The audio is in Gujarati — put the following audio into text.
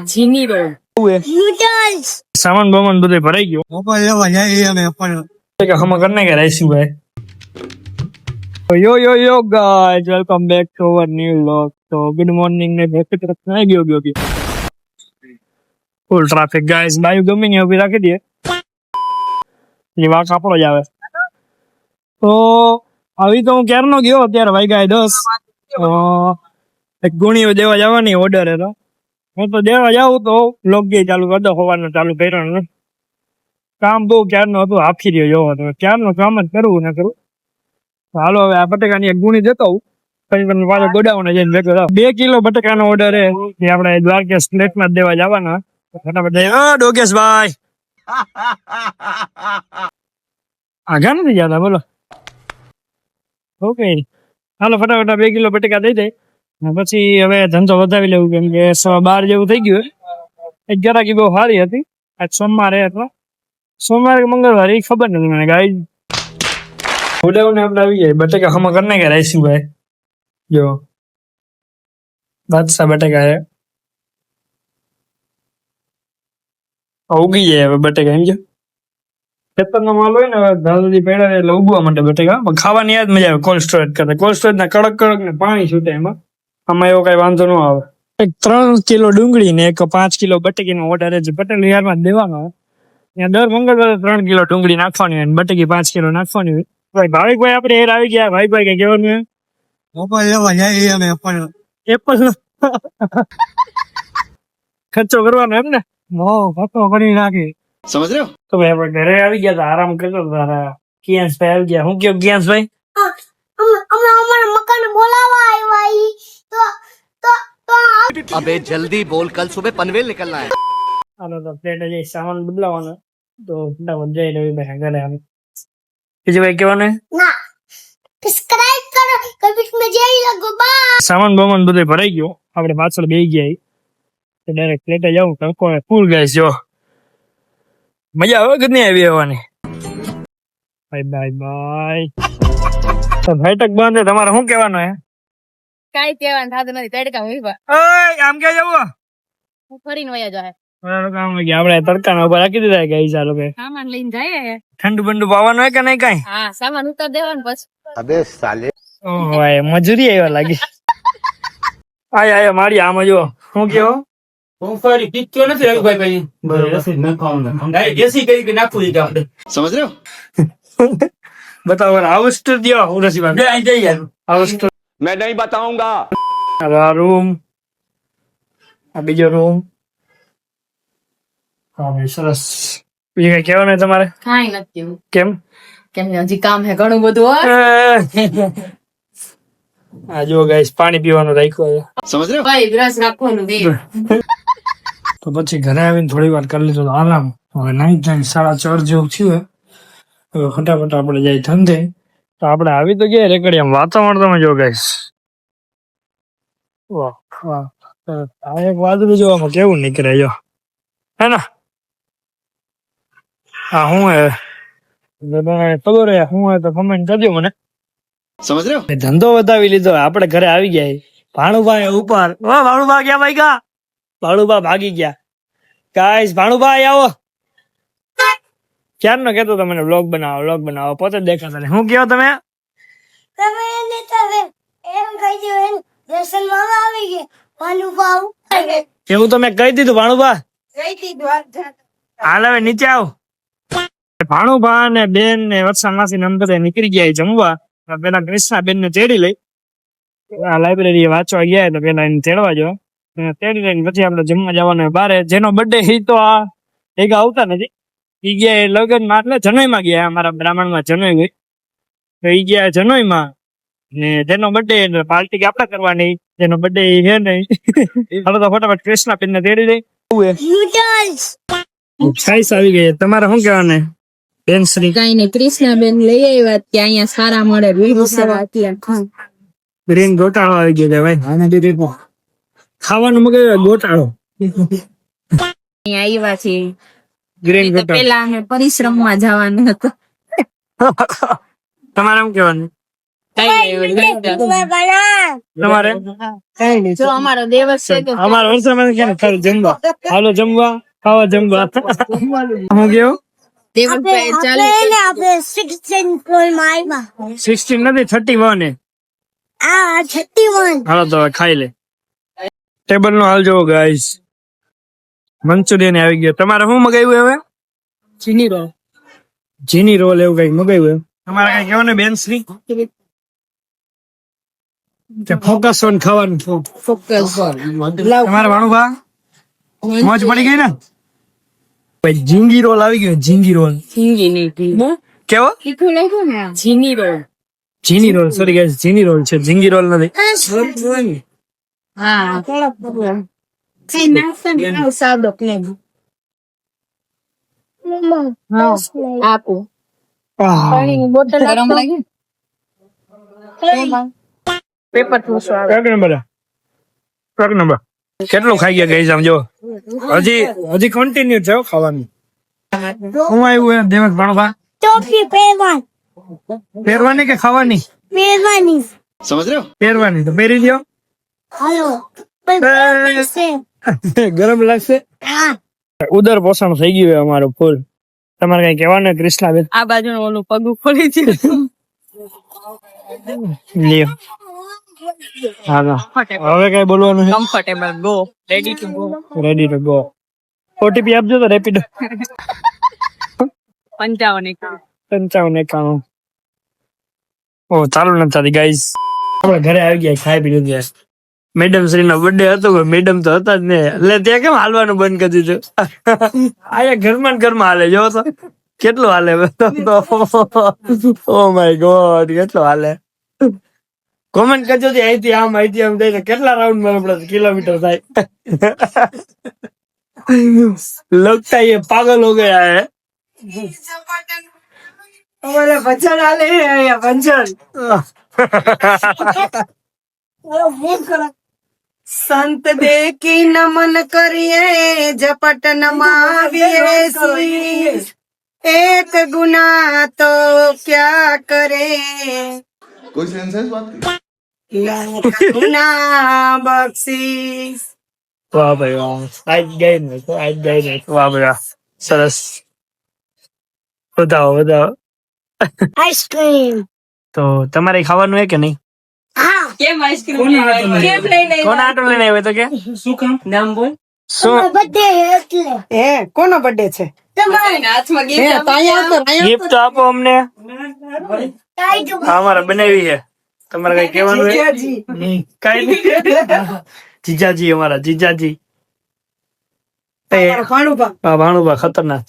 જીની રોડ નૂડલ્સ સામાન બામાન બધું ભરાઈ ગયો મોબાઈલ લેવા જાય અમે પણ કે હમ કરને કે રહીશું ભાઈ yo guys, welcome back to our new vlog. So good morning ને બેક તરફ ના ગયો ફૂલ ટ્રાફિક ગાઈસ બાયુ ગમે ને ઉભી રાખી દે એ વાક આપણો જ આવે તો આવી તો હું ક્યારનો ગયો અત્યારે ભાઈ ગાય 10 એક ગુણીઓ દેવા જવાની ઓર્ડર હતો હું તો દેવા જાઉં તો બ્લોગ ચાલુ કરી દો હોવાનો ચાલુ કર્યો ને કામ બહુ ક્યારનો હતું આપી રહ્યો જોવો તો ક્યારનો કામ જ કરવું ને કરવું હાલો હવે આ બટેકાની એક ગુણી દેતો હું પછી પાછો ગોડાઉને જઈને ભેગો 2 કિલો બટેકાનો ઓર્ડર છે જે આપણે દ્વારકેશ પ્લેટમાં દેવા જવાના ફટાફટ ડોકેશભાઈ આગા નથી જતા બોલો ઓકે હાલો ફટાફટ 2 કિલો બટેકા દઈ દે પછી હવે ધંધો વધાવી લેવું કેમ કે 12:30 જેવું થઈ ગયું એક ગરાકી બહુ સારી હતી આજ સોમવારે એટલે સોમવારે મંગળવારે એ ખબર નથી મને ગાઈ ગોડાઉને આપણે આવી જાય બટેકા હમ કરને કે રહીશું ભાઈ જો બાદશાહ બટેકા હે ઉગી જાય હવે બટેકા એમ જો ખેતરનો માલ હોય ને દાદાજી પેડા એટલે ઉગવા માટે બટેકા ખાવાની યાદ મજા આવે કોલ્ડ સ્ટોરેજ કરતા કોલ્ડ સ્ટોરેજ ના કડક ને પાણી છૂટે એમાં આમાં એવો કઈ વાંધો ન આવે એક 3 કિલો ડુંગળી ને એક 5 કિલો બટેકીનો ઓર્ડર છે પટેલ યારમાં દેવાનો ત્યાં દર મંગળવારે 3 કિલો ડુંગળી નાખવાની હોય બટેકી 5 કિલો નાખવાની હોય ભાઈ ભાવિકભાઈ આપણે હેર આવી ગયા ભાઈ કઈ કહેવાનું મોબાઈલ લેવા જાય અમે એપલ ખર્ચો કરવાનો એમ ને ખર્ચો કરી નાખી સમજ રહ્યો તો ભાઈ આપણે ઘરે આવી ગયા તો આરામ કરતો તારા કિયાંશભાઈ આવી ગયા હું કયો કિયાંશભાઈ અમારા મકાન બોલાવા આવ્યા તો अबे जल्दी बोल कल सुबह पनवेल निकलना है હાલો તો પ્લેટ જઈ સામાન બદલાવાનો તો ફટાફટ જઈ રવિ ભાઈ ઘરે આવી બીજું ભાઈ કહેવાનું ના સબસ્ક્રાઇબ કરો કમેન્ટ में जय लगो बा સામાન બામાન બધું ભરાઈ ગયો આપણે પાછળ બેસી ગયા તો ડાયરેક્ટ પ્લેટે જાઉં તડકો ફૂલ ગાઈસ જો મજા આવે કે નહીં આવી આવવાની બાય તો ભાઈટક બંધ તમારે શું કહેવાનું હે કાઈ કહેવાનું થતું નથી તડકા ઉભા ઓય આમ કે જવું હું ફરીને વયા જાય આપણે તડકાના ઉપર રાખી દીધા ગાઈસ આ લોકો સામાન લઈને જાય ઠંડુ બંડુ પાવાનું હોય કે નહીં કઈ હા સામાન ઉતાર દેવાનું પછી अबे साले ઓહ મજૂરી આવ્યા લાગી આયા મારી આમ જો શું કેવો હું ફરી પીત્યો નથી રવિભાઈ ભાઈ એસી કરી નાખવું છે આપણે समझ रहे हो બતાવો હાઉસ ટૂર દિયો હું રસીભાઈ બે અહીં જઈ યાર હાઉસ ટૂર मैं नहीं बताऊंगा આ રૂમ આ બીજો રૂમ હા ભાઈ સરસ બીજું કઈ કહેવાનું તમારે કાઈ નથી કેમ કેમ કે હજી કામ હે ઘણું બધું હોય આ જો ગાઈસ પાણી પીવાનું રાખ્યું છે समझ रहे हो ભાઈ બ્રશ રાખવાનું દે તો પછી ઘરે આવીને થોડી વાર કરી લીધો આરામ હવે નાઈ જાય 4:30 જેવું થયું હવે ફટાફટ આપણે જાય ધંધે તો આપણે આવી તો ગયા રેકડી આમ વાતાવરણ તમે જો ગાઈસ વાહ વાહ આ એક વાદળું જોવામાં કેવું નીકળે જો હે ને હા હું હે ખબર હે હું હે તો કમેન્ટ કરજો મને समझ रहे हो ધંધો વધાવી લીધો આપણે ઘરે આવી ગયા ભાણુભાઈ ઉપર ભાણુભા ગયા ભાઈ ગા ભાણુભા ભાગી ગયા ગાઈસ ભાણુભાઈ આવો ક્યારનો કેતો તમને વ્લોગ બનાવો પોતે દેખાતા નહીં હું કહો તમે તમે એને તમે એમ કહી દો એમ દર્શન માં આવી ગયા ભાનુભાવ એવું તો મેં કહી દીધું ભાણુભા કહી દીધું હાલ હવે નીચે આવ ભાણુભા ને બેન ને વર્ષા માસી ને બધા નીકળી ગયા જમવા પેલા કૃષ્ણા બેન ને તેડી લઈ આ લાઇબ્રેરી વાંચવા ગયા તો પેલા એને તેડવા જો તેડી લઈને પછી આપણે જમવા જવાનું બારે જેનો બર્થડે એ તો આ એક આવતા નથી ઈ ગયા લગ્ન માં એટલે જનોઈ માં ગયા અમારા બ્રાહ્મણ માં જનોઈ ગઈ તો ઈ ગયા જનોઈ માં ને જેનો બર્થડે પાર્ટી આપણે કરવાની જેનો બર્થડે છે નહીં હવે તો ફટાફટ કૃષ્ણા બેન ને તેડી લઈ નૂડલ્સ સાઈસ આવી ગઈ તમારે શું કહેવાનું બેન શ્રી કઈ ને કૃષ્ણાબેન લઈ આવ્યા ત્યાં અહીંયા સારા મળે ગ્રીન ગોટાળો આવી ગયો છે ભાઈ ખાવાનું મગે ગોટાળો અહીંયા આવ્યા છે ગ્રીન તો ગોટાળો પેલા અમે પરિશ્રમ માં જવાનું હતું તમારે શું કહેવાનું કઈ નહીં તમારે જો અમારો દિવસ છે તો અમારા વર્ષમાં કે ખાલી જમવા હાલો જમવા ખાવા જમવા હું ગયો દેવભાઈ ચાલે આપણે 16 ફ્લોરમાં આવ્યા 16 નથી 31 હે આ 31 હાલો તો હવે ખાઈ લે ટેબલ નો હાલ જોવો ગાઈસ મંચુરિયન આવી ગયો તમારે શું મગાવ્યું હવે ચીની રોલ એવું કઈક મગાવ્યું એમ તમારે કઈ કહેવાનું બેન શ્રી ફોકસ ઓન ખાવાનું ફોકસ તમારે ભાણુભા મોજ પડી ગઈ ને ભાઈ ઝીંગી રોલ આવી ગયો ઝીંગી રોલ હિંગી નહીં કેવો તીખું લાગ્યું ને જીની રોલ ઝીની રોલ સોરી ગાઈસ ઝીની રોલ છે ઝીંગી રોલ નથી હા કઈ નાસ્તો ને આવો સાદો પ્લેન આપો પાણીની બોટલ ગરમ લાગે પેપર ટૂસો આવે એક નંબર કેટલું ખાઈ ગયા ગઈ આમ જો હજી કન્ટિન્યુ છે હો ખાવાનું હું આવ્યું એમ દેવક ભાણુભા ટોપી પહેરવાની કે ખાવાની પહેરવાની समझ रहे हो પહેરવાની તો પહેરી દો હાલો ગરમ લાગશે હા ઉદર પોષણ થઈ ગયું છે અમારું ફૂલ તમારે કઈ કહેવાનું કૃષ્ણાબેન આ બાજુ ઓલું પગું ખોલી છે લ્યો હા હવે કઈ બોલવાનું છે comfortable go ready to go ready to go OTP આપજો તો રેપિડો 55 55 ઓ ચાલુ નથી થતી ગાઈસ આપણે ઘરે આવી ગયા ખાઈ પી લીધું મેડમ શ્રી નો બર્થડે હતો મેડમ તો હતા જ ને એટલે ત્યાં કેમ હાલવાનું બંધ કરી દીધું આયા ઘરમાં ને ઘરમાં હાલે જો તો કેટલું હાલે ઓ માય ગોડ કેટલું હાલે કોમેન્ટ કરજો અહીંથી આમ જઈને કેટલા રાઉન્ડ મારવા પડે કિલોમીટર થાય लगता ये पागल हो गया है हमारे भजन आले या भजन સંત દેખી નમન કરીએ ઝપટ નમાવીએ શ્રી એક ગુના તો ક્યા કરે कोई सेंस है इस बात की ગુના બક્ષી वाह भाई वाह आज गए वाह भाई वाह सरस बताओ આઈસ્ક્રીમ તો તમારે ખાવાનું હે કે નહીં હા કેમ આઈસ્ક્રીમ કેમ લઈને કોણ આટો લઈને આવ્યો તો કે શું કામ નામ બોલ શું બધે એટલે હે કોનો બર્થડે છે તમારે હાથમાં હે ગીત તાયા તો ગિફ્ટ આપો અમને ટાઈટ હા અમારે બનાવી છે તમારે કઈ કહેવાનું હે જીજાજી. કઈ નહીં જીજાજી અમારા જીજાજી ભાણુભા ભાણુભા ખતરનાક